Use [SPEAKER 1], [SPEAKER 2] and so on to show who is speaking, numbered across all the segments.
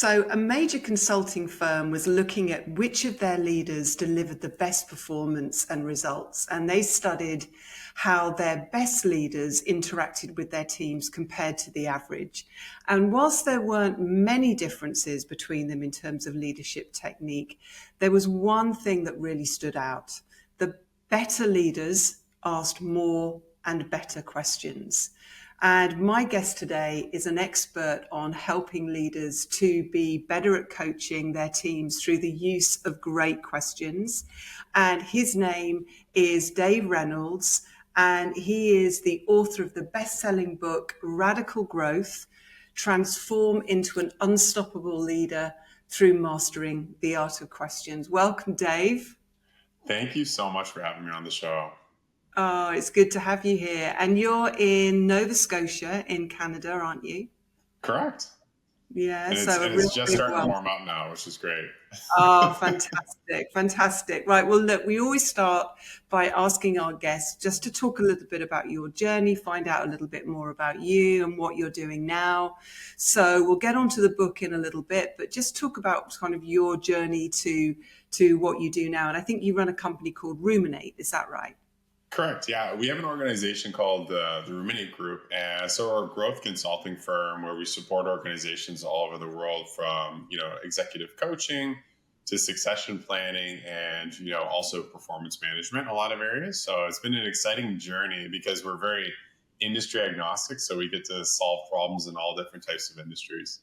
[SPEAKER 1] So, a major consulting firm was looking at which of their leaders delivered the best performance and results. And they studied how their best leaders interacted with their teams compared to the average. And whilst there weren't many differences between them in terms of leadership technique, there was one thing that really stood out. The better leaders asked more and better questions. And my guest today is an expert on helping leaders to be better at coaching their teams through the use of great questions. And his name is Dave Reynolds, and he is the author of the best-selling book, Radicle Growth, Transform into an Unstoppable Leader Through Mastering the Art of Questions. Welcome, Dave.
[SPEAKER 2] Thank you so much for having me on the show.
[SPEAKER 1] Oh, it's good to have you here. And you're in Nova Scotia in Canada, aren't you?
[SPEAKER 2] Correct.
[SPEAKER 1] Yeah,
[SPEAKER 2] And
[SPEAKER 1] so a real
[SPEAKER 2] it's just
[SPEAKER 1] big
[SPEAKER 2] starting to
[SPEAKER 1] one.
[SPEAKER 2] warm up now, which is great.
[SPEAKER 1] Oh, fantastic, fantastic. Right, well, look, we always start by asking our guests just to talk a little bit about your journey, find out a little bit more about you and what you're doing now. So we'll get onto the book in a little bit, but just talk about kind of your journey to what you do now. And I think you run a company called Ruminate, is that right?
[SPEAKER 2] Correct. Yeah. We have an organization called the Ruminate Group. And so we're a growth consulting firm where we support organizations all over the world from, executive coaching to succession planning and, also performance management in a lot of areas. So it's been an exciting journey because we're very industry agnostic. So we get to solve problems in all different types of industries.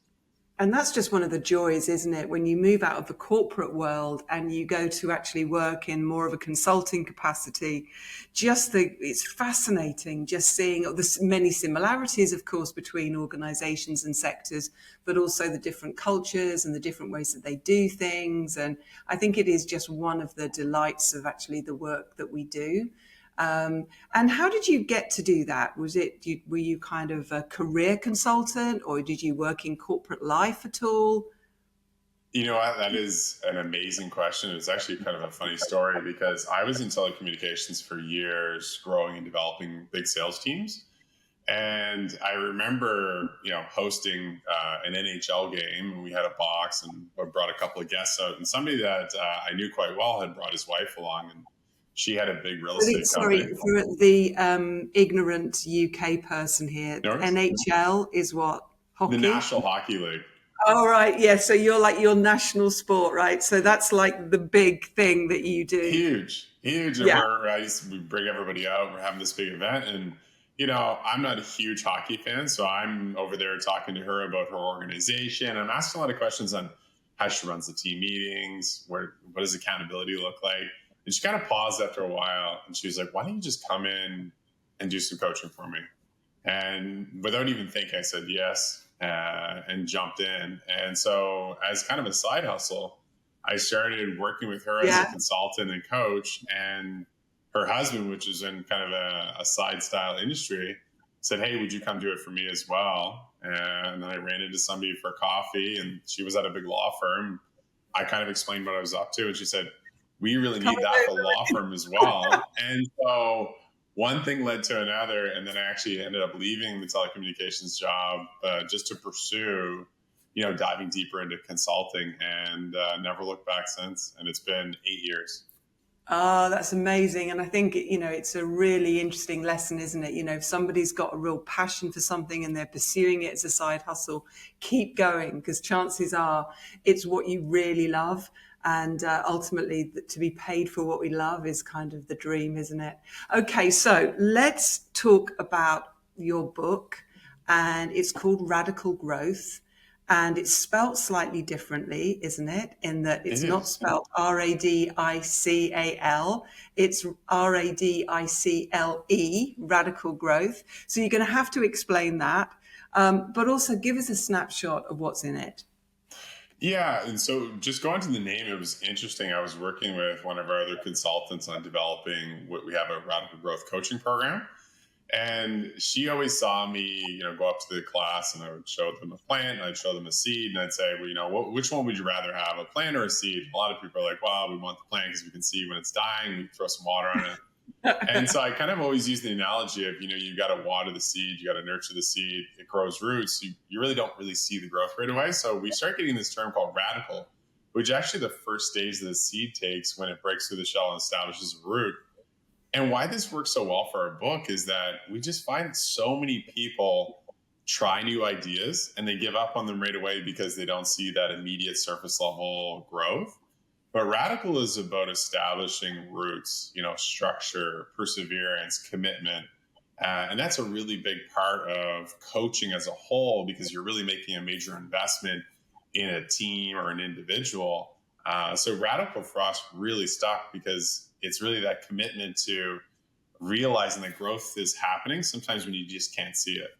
[SPEAKER 1] And that's just one of the joys, isn't it? When you move out of the corporate world and you go to actually work in more of a consulting capacity, it's fascinating just seeing the many similarities, of course, between organizations and sectors, but also the different cultures and the different ways that they do things. And I think it is just one of the delights of actually the work that we do. And how did you get to do that? Were you kind of a career consultant, or did you work in corporate life at all?
[SPEAKER 2] You know what? That is an amazing question. It's actually kind of a funny story because I was in telecommunications for years, growing and developing big sales teams. And I remember, hosting an NHL game, and we had a box, and I brought a couple of guests out, and somebody that I knew quite well had brought his wife along, and she had a big real estate
[SPEAKER 1] Sorry,
[SPEAKER 2] company.
[SPEAKER 1] for the ignorant UK person here,
[SPEAKER 2] Notice
[SPEAKER 1] NHL is what?
[SPEAKER 2] the
[SPEAKER 1] Hockey?
[SPEAKER 2] National Hockey League.
[SPEAKER 1] Oh, right. Yeah. So you're like your national sport, right? So that's like the big thing that you do.
[SPEAKER 2] Huge. And
[SPEAKER 1] Yeah.
[SPEAKER 2] we bring everybody out. We're having this big event, and I'm not a huge hockey fan, so I'm over there talking to her about her organization. I'm asking a lot of questions on how she runs the team meetings, what does accountability look like, and she kind of paused after a while, and she was like, "Why don't you just come in and do some coaching for me?" And without even thinking, I said yes, and jumped in. And so, as kind of a side hustle, I started working with her as a
[SPEAKER 1] Yeah.
[SPEAKER 2] consultant and coach. And her husband, which is in kind of a side style industry, said, "Hey, would you come do it for me as well?" And then I ran into somebody for coffee, and she was at a big law firm. I kind of explained what I was up to, and she said, "We really
[SPEAKER 1] Come
[SPEAKER 2] need that for law firm as well." And so one thing led to another, and then I actually ended up leaving the telecommunications job just to pursue, diving deeper into consulting, and never looked back since. And it's been 8 years.
[SPEAKER 1] Oh, that's amazing. And I think, it's a really interesting lesson, isn't it? If somebody's got a real passion for something and they're pursuing it as a side hustle, keep going, because chances are it's what you really love. And ultimately, to be paid for what we love is kind of the dream, isn't it? Okay, so let's talk about your book. And it's called Radical Growth. And it's spelt slightly differently, isn't it? In that
[SPEAKER 2] It
[SPEAKER 1] it's not
[SPEAKER 2] is.
[SPEAKER 1] spelt Radical, it's Radicle, Radical Growth. So you're going to have to explain that, but also give us a snapshot of what's in it.
[SPEAKER 2] Yeah. And so just going to the name, it was interesting. I was working with one of our other consultants on developing what we have a Radical Growth coaching program. And she always saw me, go up to the class, and I would show them a plant, and I'd show them a seed, and I'd say, well, which one would you rather have, a plant or a seed? A lot of people are like, well, we want the plant because we can see when it's dying. We throw some water on it. And so I kind of always use the analogy of, you got to water the seed, you got to nurture the seed, it grows roots. You really don't really see the growth right away. So we start getting this term called radicle, which actually the first stage that the seed takes when it breaks through the shell and establishes a root. And why this works so well for our book is that we just find so many people try new ideas and they give up on them right away because they don't see that immediate surface level growth. But Radicle is about establishing roots, structure, perseverance, commitment. And that's a really big part of coaching as a whole, because you're really making a major investment in a team or an individual. So Radicle for us really stuck because it's really that commitment to realizing that growth is happening sometimes when you just can't see it.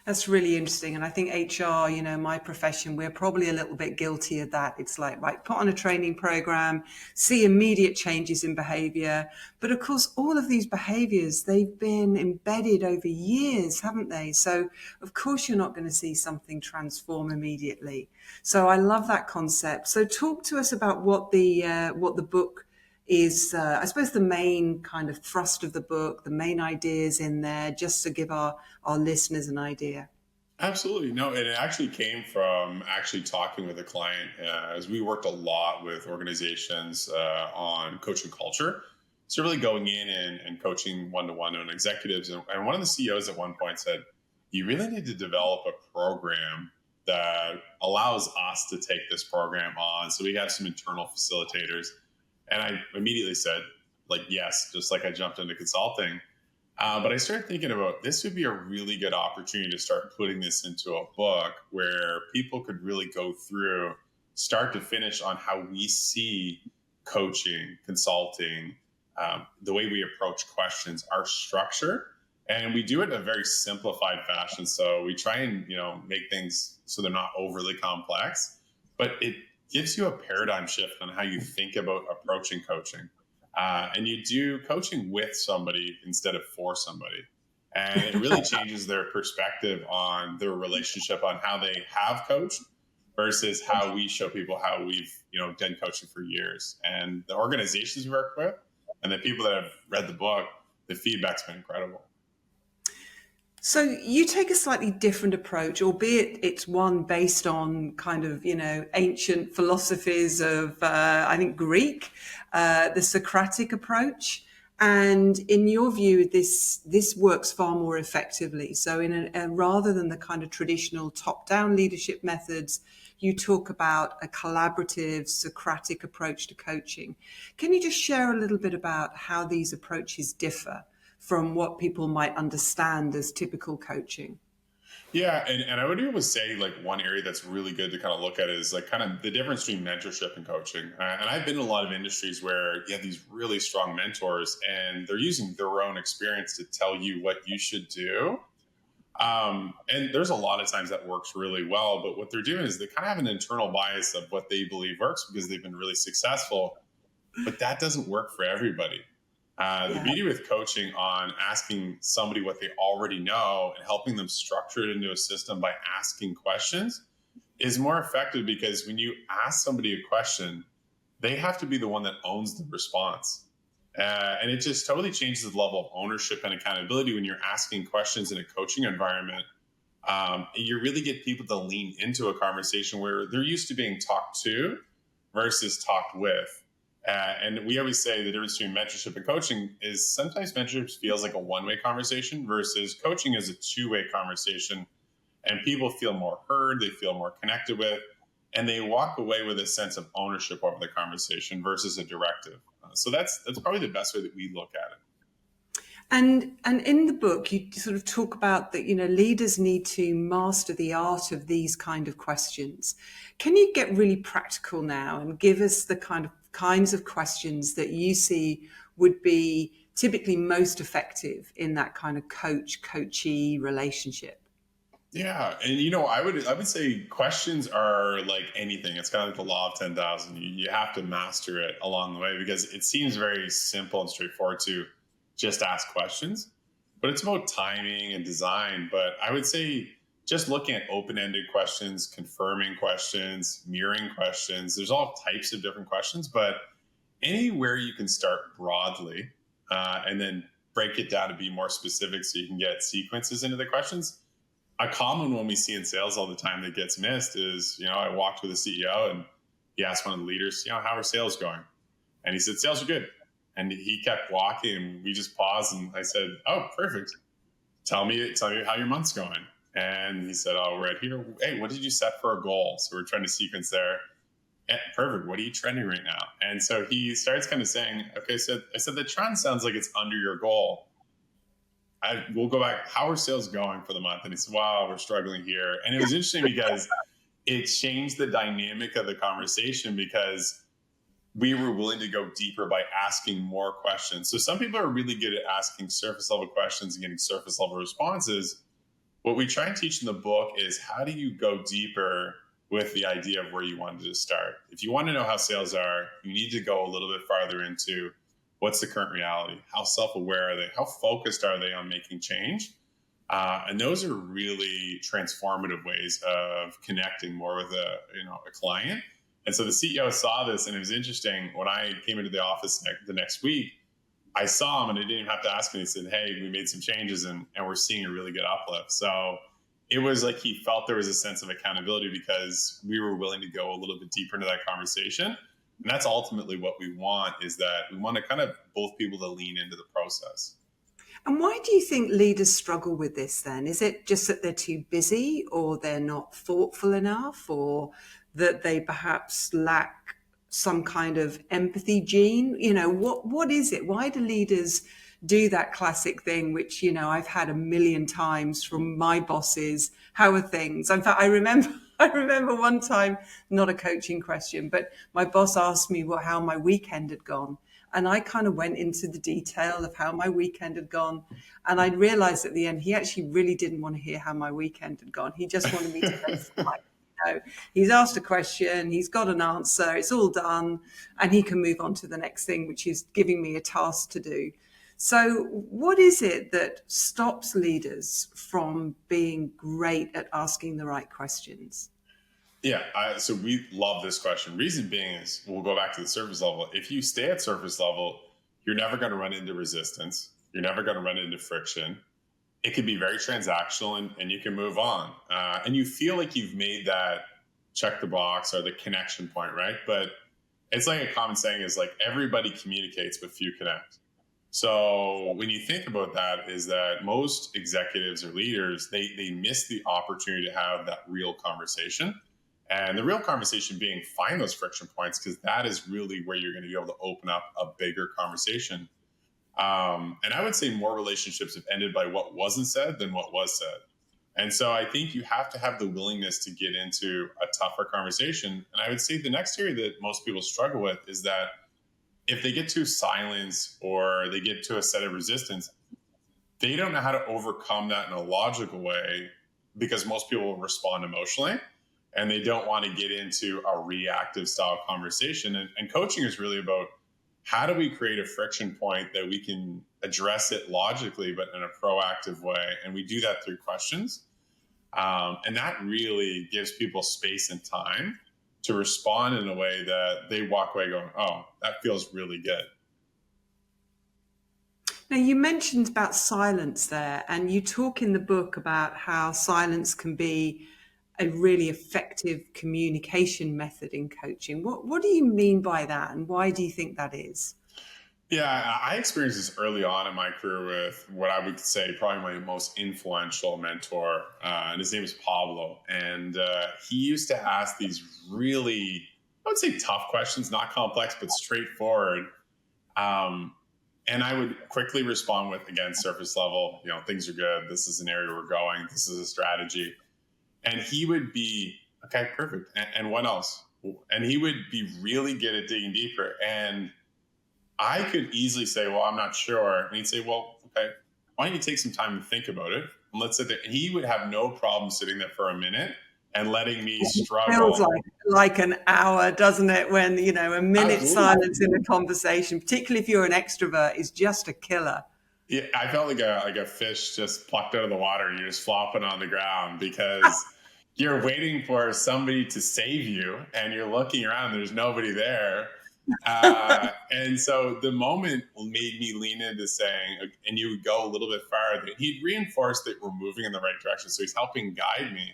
[SPEAKER 1] That's really interesting. And I think HR, my profession, we're probably a little bit guilty of that. It's like, right, put on a training program, see immediate changes in behavior. But of course, all of these behaviors, they've been embedded over years, haven't they? So of course, you're not going to see something transform immediately. So I love that concept. So talk to us about what the book is, I suppose, the main kind of thrust of the book, the main ideas in there, just to give our listeners an idea.
[SPEAKER 2] Absolutely. No, and it actually came from actually talking with a client, as we worked a lot with organizations on coaching culture. So really going in and coaching one-to-one on executives. And one of the CEOs at one point said, you really need to develop a program that allows us to take this program on. So we have some internal facilitators. And I immediately said, yes, just like I jumped into consulting. But I started thinking about this would be a really good opportunity to start putting this into a book where people could really go through start to finish on how we see coaching, consulting, the way we approach questions, our structure. And we do it in a very simplified fashion. So we try and, make things so they're not overly complex, but it gives you a paradigm shift on how you think about approaching coaching. And you do coaching with somebody instead of for somebody. And it really changes their perspective on their relationship on how they have coached versus how we show people how we've, done coaching for years. And the organizations we work with and the people that have read the book, the feedback's been incredible.
[SPEAKER 1] So you take a slightly different approach, albeit it's one based on kind of, ancient philosophies of, I think, Greek, the Socratic approach. And in your view, this works far more effectively. So rather than the kind of traditional top-down leadership methods, you talk about a collaborative Socratic approach to coaching. Can you just share a little bit about how these approaches differ from what people might understand as typical coaching?
[SPEAKER 2] Yeah, and I would even say one area that's really good to kind of look at is kind of the difference between mentorship and coaching. And I've been in a lot of industries where you have these really strong mentors and they're using their own experience to tell you what you should do. And there's a lot of times that works really well, but what they're doing is they kind of have an internal bias of what they believe works because they've been really successful, but that doesn't work for everybody. The beauty with coaching on asking somebody what they already know and helping them structure it into a system by asking questions is more effective, because when you ask somebody a question, they have to be the one that owns the response. And it just totally changes the level of ownership and accountability when you're asking questions in a coaching environment. You really get people to lean into a conversation where they're used to being talked to versus talked with. And we always say the difference between mentorship and coaching is sometimes mentorship feels like a one-way conversation versus coaching is a two-way conversation. And people feel more heard, they feel more connected with, and they walk away with a sense of ownership over the conversation versus a directive. So that's probably the best way that we look at it.
[SPEAKER 1] And in the book, you sort of talk about that, leaders need to master the art of these kind of questions. Can you get really practical now and give us the kinds of questions that you see would be typically most effective in that kind of coachee relationship?
[SPEAKER 2] Yeah, and I would say questions are like anything. It's kind of like the law of 10,000. You have to master it along the way, because it seems very simple and straightforward to just ask questions, but it's about timing and design. But I would say just looking at open-ended questions, confirming questions, mirroring questions. There's all types of different questions, but anywhere you can start broadly and then break it down to be more specific so you can get sequences into the questions. A common one we see in sales all the time that gets missed is, I walked with a CEO and he asked one of the leaders, how are sales going? And he said, sales are good. And he kept walking and we just paused and I said, oh, perfect. Tell me how your month's going. And he said, oh, right here. Hey, what did you set for a goal? So we're trying to sequence there. Perfect. What are you trending right now? And so he starts kind of saying, okay, so I said, the trend sounds like it's under your goal. We'll go back. How are sales going for the month? And he said, wow, we're struggling here. And it was interesting because it changed the dynamic of the conversation because we were willing to go deeper by asking more questions. So some people are really good at asking surface level questions and getting surface level responses. What we try and teach in the book is how do you go deeper with the idea of where you wanted to start. If you want to know how sales are, you need to go a little bit farther into what's the current reality, how self-aware are they, how focused are they on making change. And those are really transformative ways of connecting more with a client. And so the CEO saw this, and it was interesting. When I came into the office the next week, I saw him, and I didn't even have to ask him. He said, hey, we made some changes, and we're seeing a really good uplift. So it was like he felt there was a sense of accountability because we were willing to go a little bit deeper into that conversation. And that's ultimately what we want, is that we want to kind of both people to lean into the process.
[SPEAKER 1] And why do you think leaders struggle with this then? Is it just that they're too busy, or they're not thoughtful enough, or that they perhaps lack some kind of empathy gene? What is it? Why do leaders do that classic thing, which, I've had a million times from my bosses? How are things? In fact, I remember one time, not a coaching question, but my boss asked me how my weekend had gone. And I kind of went into the detail of how my weekend had gone. And I realized at the end, he actually really didn't want to hear how my weekend had gone. He just wanted me to go fine. He's asked a question, he's got an answer, it's all done, and he can move on to the next thing, which is giving me a task to do. So what is it that stops leaders from being great at asking the right questions?
[SPEAKER 2] Yeah, so we love this question. Reason being is, we'll go back to the surface level. If you stay at surface level, you're never going to run into resistance. You're never going to run into friction. It can be very transactional, and you can move on. And you feel like you've made that check the box or the connection point, right? But it's like a common saying is like, everybody communicates, but few connect. So when you think about that, is that most executives or leaders, they miss the opportunity to have that real conversation. And the real conversation being, find those friction points, because that is really where you're going to be able to open up a bigger conversation. And I would say more relationships have ended by what wasn't said than what was said. And so I think you have to have the willingness to get into a tougher conversation. And I would say the next area that most people struggle with is that if they get to silence or they get to a set of resistance, they don't know how to overcome that in a logical way, because most people will respond emotionally and they don't want to get into a reactive style conversation. And coaching is really about, how do we create a friction point that we can address it logically, but in a proactive way? And we do that through questions. And that really gives people space and time to respond in a way that they walk away going, oh, that feels really good.
[SPEAKER 1] Now, you mentioned about silence there, and you talk in the book about how silence can be a really effective communication method in coaching. What do you mean by that, and why do you think that is?
[SPEAKER 2] Yeah, I experienced this early on in my career with what I would say probably my most influential mentor, and his name is Pablo. And he used to ask these really, I would say, tough questions, not complex, but straightforward. And I would quickly respond with, again, surface level, things are good. This is an area we're going. This is a strategy. And he would be, okay, perfect. And what else? And he would be really good at digging deeper. And I could easily say, well, I'm not sure. And he'd say, well, okay, why don't you take some time to think about it? And let's sit there. And he would have no problem sitting there for a minute and letting me struggle.
[SPEAKER 1] It feels like an hour, doesn't it? When, a minute silence in a conversation, particularly if you're an extrovert, is just a killer.
[SPEAKER 2] Yeah, I felt like a fish just plucked out of the water and you're just flopping on the ground, because you're waiting for somebody to save you and you're looking around and there's nobody there. And so the moment made me lean into saying, and you would go a little bit farther. He'd reinforced that we're moving in the right direction. So he's helping guide me.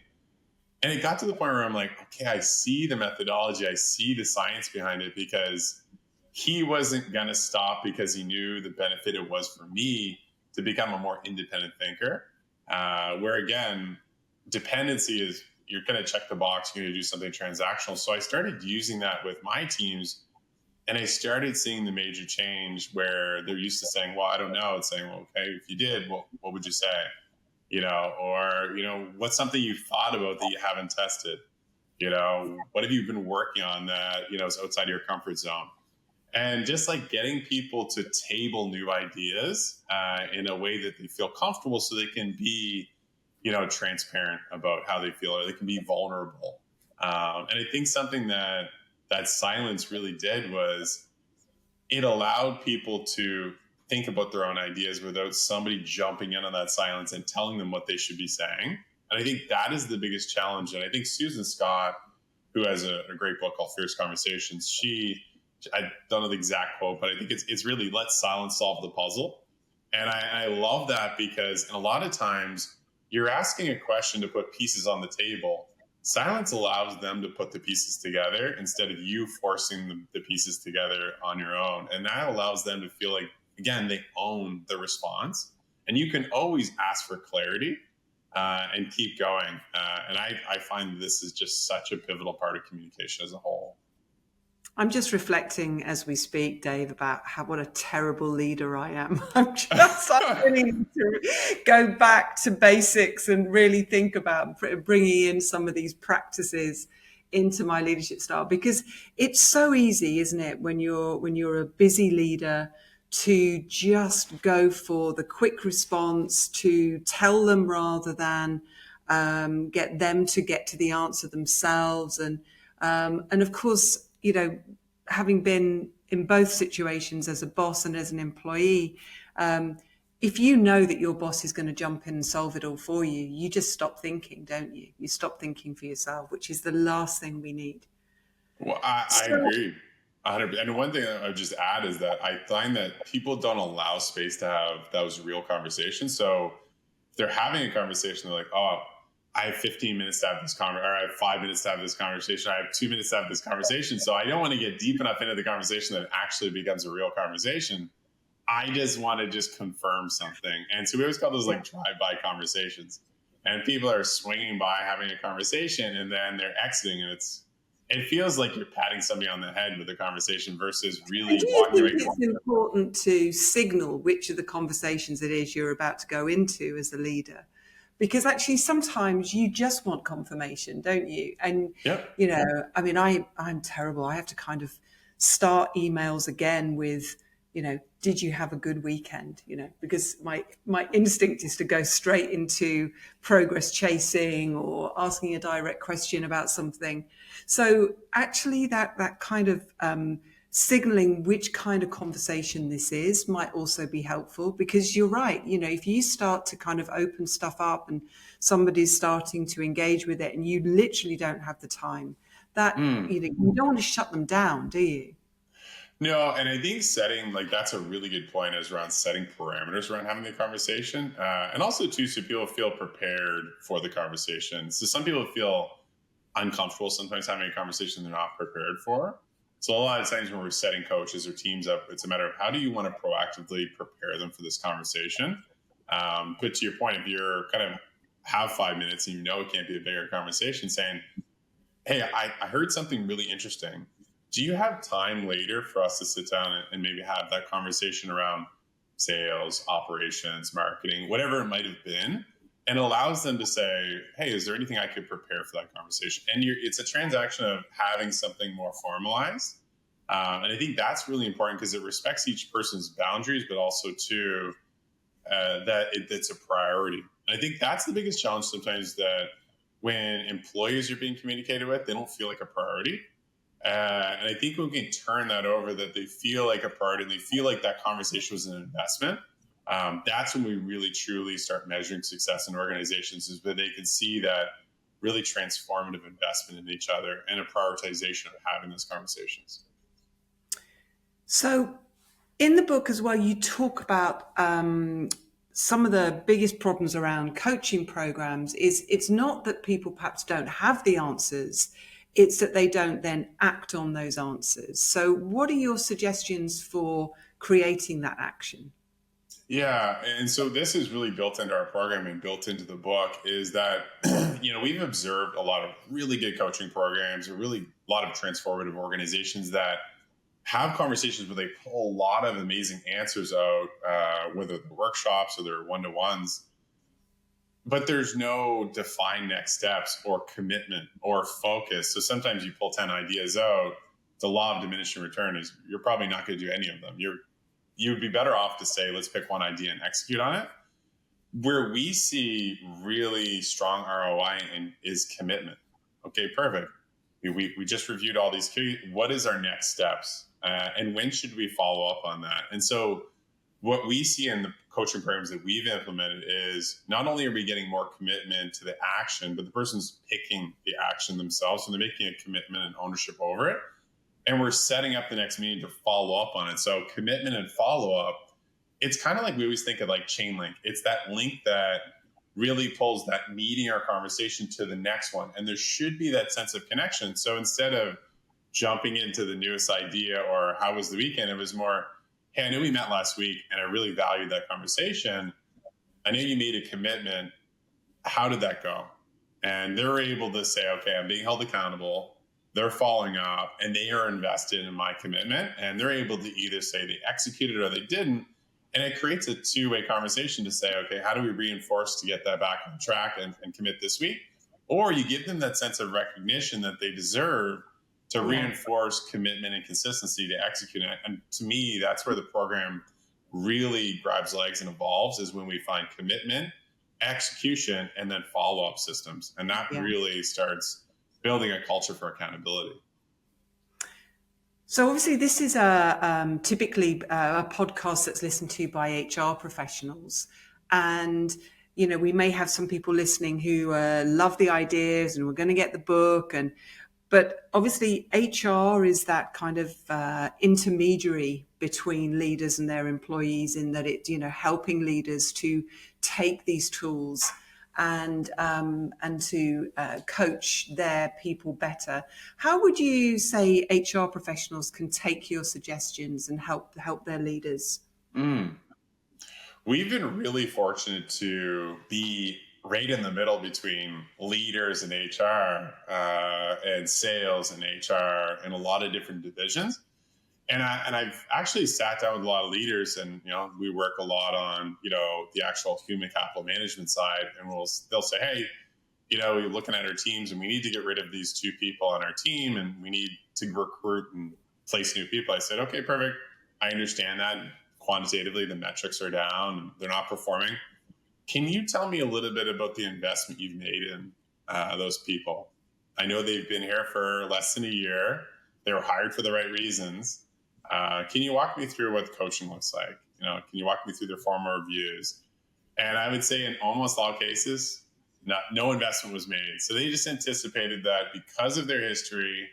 [SPEAKER 2] And it got to the point where I'm like, okay, I see the methodology. I see the science behind it, because he wasn't going to stop because he knew the benefit it was for me to become a more independent thinker. Where again, dependency is you're going to check the box, you're going to do something transactional. So I started using that with my teams, and I started seeing the major change where they're used to saying, well, I don't know. It's saying, well, okay, if you did, well, what would you say? Or, what's something you've thought about that you haven't tested? What have you been working on that, is outside of your comfort zone? And just like getting people to table new ideas in a way that they feel comfortable, so they can be, transparent about how they feel, or they can be vulnerable. And I think something that silence really did was it allowed people to think about their own ideas without somebody jumping in on that silence and telling them what they should be saying. And I think that is the biggest challenge. And I think Susan Scott, who has a great book called Fierce Conversations, I don't know the exact quote, but I think it's really let silence solve the puzzle. And I love that, because a lot of times you're asking a question to put pieces on the table. Silence allows them to put the pieces together instead of you forcing the pieces together on your own. And that allows them to feel like, again, they own the response. And you can always ask for clarity and keep going. And I find this is just such a pivotal part of communication as a whole.
[SPEAKER 1] I'm just reflecting as we speak, Dave, about what a terrible leader I am. I really need to go back to basics and really think about bringing in some of these practices into my leadership style, because it's so easy, isn't it, when you're a busy leader, to just go for the quick response, to tell them rather than get them to get to the answer themselves. And of course, having been in both situations as a boss and as an employee, if you know that your boss is going to jump in and solve it all for you, you just stop thinking, don't you? You stop thinking for yourself, which is the last thing we need.
[SPEAKER 2] Well, I agree. 100%. And one thing I would just add is that I find that people don't allow space to have those real conversations. So if they're having a conversation, they're like, oh, I have 15 minutes to have this conversation, or I have 5 minutes to have this conversation. I have 2 minutes to have this conversation. So I don't want to get deep enough into the conversation that it actually becomes a real conversation. I just want to just confirm something. And so we always call those like drive-by conversations. And people are swinging by having a conversation, and then they're exiting, and it feels like you're patting somebody on the head with a conversation versus really walking away.
[SPEAKER 1] It's important to signal which of the conversations it is you're about to go into as a leader, because actually sometimes you just want confirmation, don't you? And,
[SPEAKER 2] Yep.
[SPEAKER 1] I mean, I'm terrible. I have to kind of start emails again with, did you have a good weekend? Because my instinct is to go straight into progress chasing or asking a direct question about something. So actually that kind of signaling which kind of conversation this is might also be helpful, because you're right. If you start to kind of open stuff up and somebody's starting to engage with it and you literally don't have the time, that you don't want to shut them down, do you?
[SPEAKER 2] No, and I think that's a really good point, is around setting parameters around having the conversation. And also too, so people feel prepared for the conversation. So some people feel uncomfortable sometimes having a conversation they're not prepared for. So a lot of times when we're setting coaches or teams up, it's a matter of how do you want to proactively prepare them for this conversation? But to your point, if you're kind of have 5 minutes and it can't be a bigger conversation, saying, hey, I heard something really interesting. Do you have time later for us to sit down and maybe have that conversation around sales, operations, marketing, whatever it might have been? And allows them to say, hey, is there anything I could prepare for that conversation? And it's a transaction of having something more formalized. And I think that's really important, because it respects each person's boundaries, but also too, that it's a priority. And I think that's the biggest challenge sometimes, that when employees are being communicated with, they don't feel like a priority. And I think we can turn that over, that they feel like a priority and they feel like that conversation was an investment. That's when we really truly start measuring success in organizations, is where they can see that really transformative investment in each other and a prioritization of having those conversations.
[SPEAKER 1] So in the book as well, you talk about some of the biggest problems around coaching programs is it's not that people perhaps don't have the answers, it's that they don't then act on those answers. So what are your suggestions for creating that action?
[SPEAKER 2] Yeah, and so this is really built into our program and built into the book is that we've observed a lot of really good coaching programs, a really lot of transformative organizations that have conversations where they pull a lot of amazing answers out, whether they're workshops or they're one-to-ones, but there's no defined next steps or commitment or focus. So sometimes you pull 10 ideas out. The law of diminishing return is you're probably not going to do any of them. You'd be better off to say, let's pick one idea and execute on it. Where we see really strong ROI is commitment. Okay, perfect. We just reviewed all these key. What is our next steps? And when should we follow up on that? And so what we see in the coaching programs that we've implemented is not only are we getting more commitment to the action, but the person's picking the action themselves. So they're making a commitment and ownership over it. And we're setting up the next meeting to follow up on it. So commitment and follow up, it's kind of like we always think of like chain link. It's that link that really pulls that meeting or conversation to the next one. And there should be that sense of connection. So instead of jumping into the newest idea or how was the weekend, it was more, hey, I know we met last week and I really valued that conversation. I know you made a commitment. How did that go? And they're able to say, okay, I'm being held accountable. They're following up and they are invested in my commitment. And they're able to either say they executed or they didn't. And it creates a two-way conversation to say, okay, how do we reinforce to get that back on track and commit this week? Or you give them that sense of recognition that they deserve to reinforce commitment and consistency to execute it. And to me, that's where the program really grabs legs and evolves, is when we find commitment, execution, and then follow-up systems. And that really starts building a culture for accountability.
[SPEAKER 1] So obviously this is typically a podcast that's listened to by HR professionals. And, we may have some people listening who love the ideas and we're going to get the book. But obviously HR is that kind of intermediary between leaders and their employees, in that it, helping leaders to take these tools and to coach their people better. How would you say HR professionals can take your suggestions and help their leaders?
[SPEAKER 2] We've been really fortunate to be right in the middle between leaders and HR and sales and HR and a lot of different divisions. And I've actually sat down with a lot of leaders, and we work a lot on the actual human capital management side, and they'll say, hey, we're looking at our teams, and we need to get rid of these two people on our team, and we need to recruit and place new people. I said, okay, perfect. I understand that quantitatively the metrics are down, they're not performing. Can you tell me a little bit about the investment you've made in those people? I know they've been here for less than a year. They were hired for the right reasons. Can you walk me through what the coaching looks like? Can you walk me through their formal reviews? And I would say in almost all cases, no investment was made. So they just anticipated that because of their history,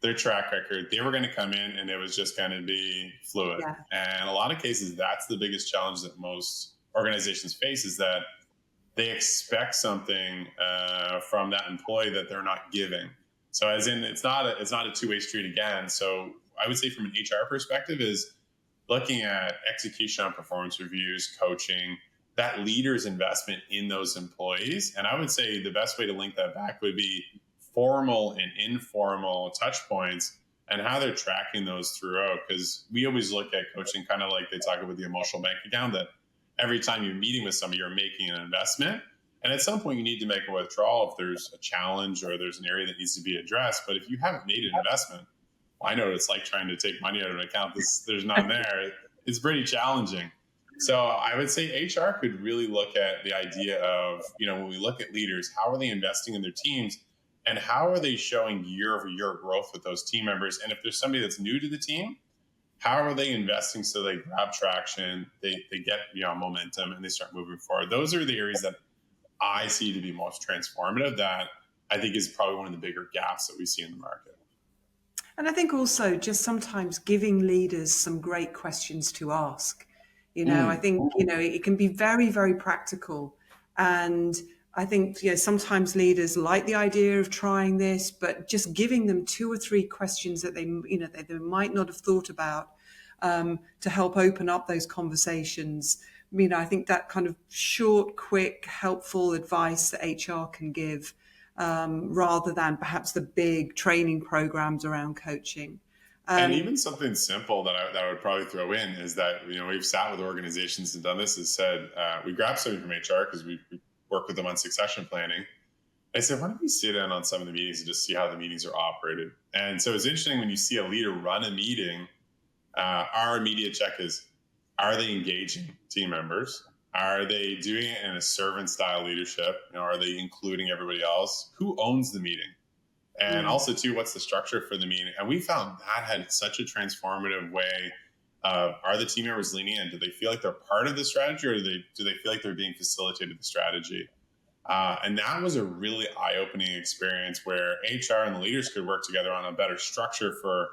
[SPEAKER 2] their track record, they were going to come in and it was just going to be fluid. Yeah. And a lot of cases, that's the biggest challenge that most organizations face, is that they expect something from that employee that they're not giving. So as in, it's not a two-way street again. So I would say from an HR perspective is looking at execution on performance reviews, coaching, that leader's investment in those employees. And I would say the best way to link that back would be formal and informal touch points and how they're tracking those throughout. Because we always look at coaching kind of like they talk about the emotional bank account, that every time you're meeting with somebody, you're making an investment. And at some point you need to make a withdrawal if there's a challenge or there's an area that needs to be addressed. But if you haven't made an investment, I know it's like trying to take money out of an account there's none there. It's pretty challenging. So I would say HR could really look at the idea of, when we look at leaders, how are they investing in their teams and how are they showing year-over-year growth with those team members? And if there's somebody that's new to the team, how are they investing so they grab traction, they get momentum, and they start moving forward? Those are the areas that I see to be most transformative, that I think is probably one of the bigger gaps that we see in the market.
[SPEAKER 1] And I think also just sometimes giving leaders some great questions to ask. I think, it can be very, very practical. And I think, sometimes leaders like the idea of trying this, but just giving them 2 or 3 questions that they might not have thought about, to help open up those conversations. I think that kind of short, quick, helpful advice that HR can give, rather than perhaps the big training programs around coaching.
[SPEAKER 2] And even something simple that I would probably throw in is that, we've sat with organizations and done this, is said, we grab something from HR because we work with them on succession planning. I said, why don't we sit in on some of the meetings and just see how the meetings are operated? And so it's interesting when you see a leader run a meeting, our immediate check is, are they engaging team members? Are they doing it in a servant style leadership? Are they including everybody else? Who owns the meeting? And also, too, what's the structure for the meeting? And we found that had such a transformative way of, are the team members leaning in? Do they feel like they're part of the strategy, or do they feel like they're being facilitated the strategy? And that was a really eye-opening experience where HR and the leaders could work together on a better structure for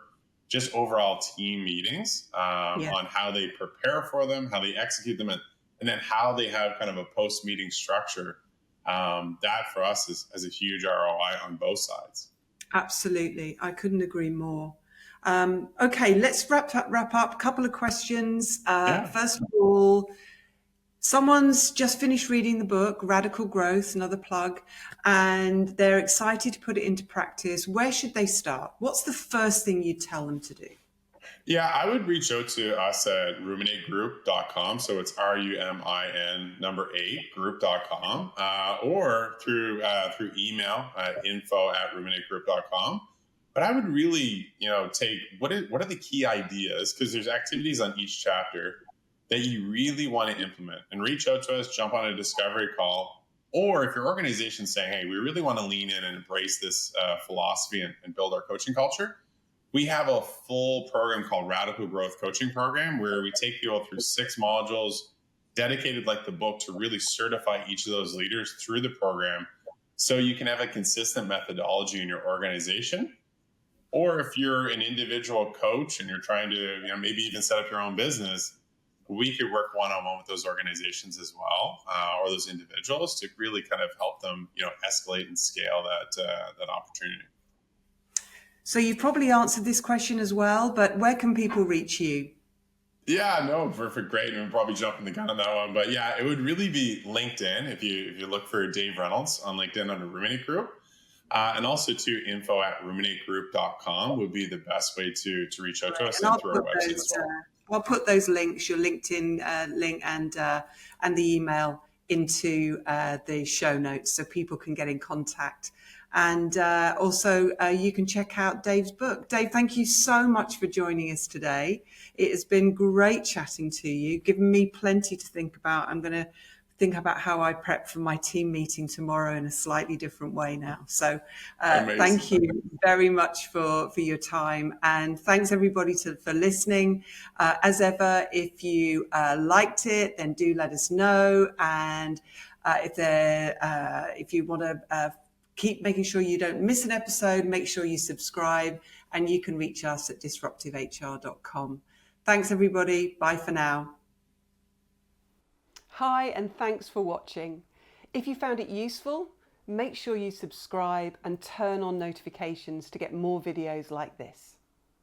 [SPEAKER 2] just overall team meetings, on how they prepare for them, how they execute them, and then how they have kind of a post-meeting structure. That for us is a huge ROI on both sides.
[SPEAKER 1] Absolutely. I couldn't agree more. Okay, let's wrap up. A couple of questions. First of all, someone's just finished reading the book, Radicle Growth, another plug, and they're excited to put it into practice. Where should they start? What's the first thing you tell them to do?
[SPEAKER 2] Yeah, I would reach out to us at ruminategroup.com. So it's RUMIN 8 group.com, or through email at info@ruminategroup.com. But I would really, take what are the key ideas, because there's activities on each chapter that you really want to implement, and reach out to us, jump on a discovery call. Or if your organization's saying, hey, we really want to lean in and embrace this philosophy and build our coaching culture, we have a full program called Radicle Growth Coaching Program, where we take people through 6 modules dedicated, like the book, to really certify each of those leaders through the program, so you can have a consistent methodology in your organization. Or if you're an individual coach and you're trying to, maybe even set up your own business, we could work one-on-one with those organizations as well, or those individuals, to really kind of help them, escalate and scale that opportunity.
[SPEAKER 1] So you've probably answered this question as well, but where can people reach you?
[SPEAKER 2] Yeah, no, perfect, great. And we're probably jumping the gun on that one, but yeah, it would really be LinkedIn. If you look for Dave Reynolds on LinkedIn under Ruminate Group, and also to info@ruminategroup.com would be the best way to reach out to us, and through our website as well.
[SPEAKER 1] I'll put those links, your LinkedIn link and the email, into the show notes so people can get in contact. And also you can check out Dave's book. Dave, thank you so much for joining us today. It has been great chatting to you, given me plenty to think about. I'm going to think about how I prep for my team meeting tomorrow in a slightly different way now. So thank you very much for your time. And thanks everybody for listening. As ever, if you liked it, then do let us know. And if you want to keep making sure you don't miss an episode, make sure you subscribe, and you can reach us at disruptivehr.com. Thanks everybody. Bye for now. Hi, and thanks for watching. If you found it useful, make sure you subscribe and turn on notifications to get more videos like this.